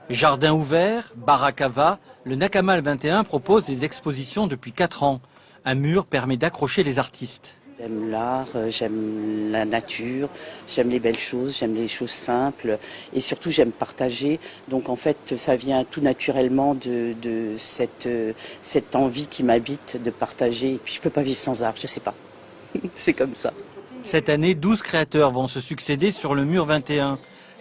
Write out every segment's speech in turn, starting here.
Jardin ouvert, bar à cava, le Nakamal 21 propose des expositions depuis 4 ans. Un mur permet d'accrocher les artistes. J'aime l'art, j'aime la nature, j'aime les belles choses, j'aime les choses simples et surtout j'aime partager. Donc en fait ça vient tout naturellement de cette envie qui m'habite de partager. Et puis je peux pas vivre sans art, je sais pas. C'est comme ça. Cette année, 12 créateurs vont se succéder sur le mur 21.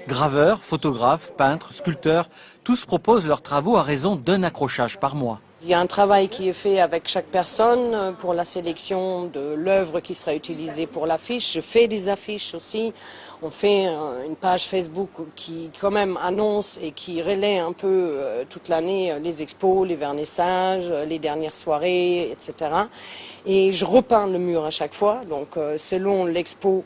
Graveurs, photographes, peintres, sculpteurs, tous proposent leurs travaux à raison d'un accrochage par mois. Il y a un travail qui est fait avec chaque personne pour la sélection de l'œuvre qui sera utilisée pour l'affiche. Je fais des affiches aussi. On fait une page Facebook qui quand même annonce et qui relaie un peu toute l'année les expos, les vernissages, les dernières soirées, etc. Et je repeins le mur à chaque fois. Donc selon l'expo,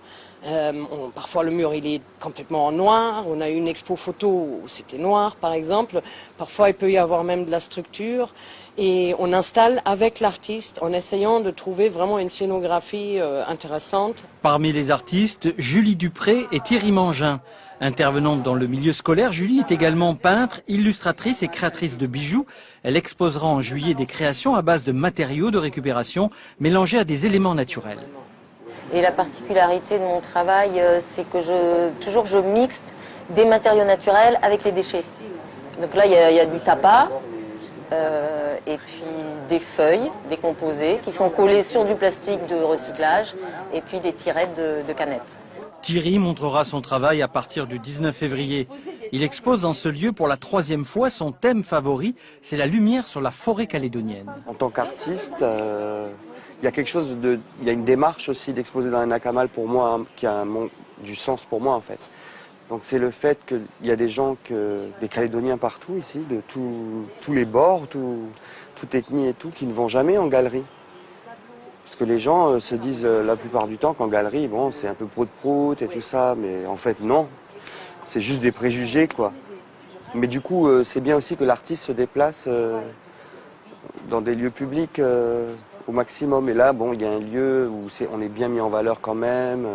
parfois le mur il est complètement en noir. On a eu une expo photo où c'était noir par exemple. Parfois il peut y avoir même de la structure. Et on installe avec l'artiste en essayant de trouver vraiment une scénographie intéressante. Parmi les artistes, Julie Dupré et Thierry Mangin. Intervenante dans le milieu scolaire, Julie est également peintre, illustratrice et créatrice de bijoux. Elle exposera en juillet des créations à base de matériaux de récupération mélangés à des éléments naturels. Et la particularité de mon travail, c'est que je mixe des matériaux naturels avec les déchets. Donc là, il y a du tapas. Et puis des feuilles décomposées qui sont collées sur du plastique de recyclage et puis des tirettes de canettes. Thierry montrera son travail à partir du 19 février. Il expose dans ce lieu pour la 3e fois son thème favori, c'est la lumière sur la forêt calédonienne. En tant qu'artiste, il y a quelque chose il y a une démarche aussi d'exposer dans un Nakamal pour moi qui a du sens pour moi en fait. Donc c'est le fait qu'il y a des gens, des Calédoniens partout ici, de tous les bords, toute ethnie et tout, qui ne vont jamais en galerie. Parce que les gens se disent la plupart du temps qu'en galerie, bon, c'est un peu prout-prout et tout ça, mais en fait non, c'est juste des préjugés quoi. Mais du coup, c'est bien aussi que l'artiste se déplace dans des lieux publics au maximum. Et là, bon, il y a un lieu où on est bien mis en valeur quand même.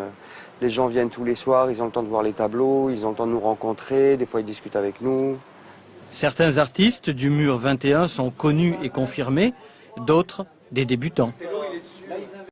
Les gens viennent tous les soirs, ils ont le temps de voir les tableaux, ils ont le temps de nous rencontrer, des fois ils discutent avec nous. Certains artistes du mur 21 sont connus et confirmés, d'autres des débutants.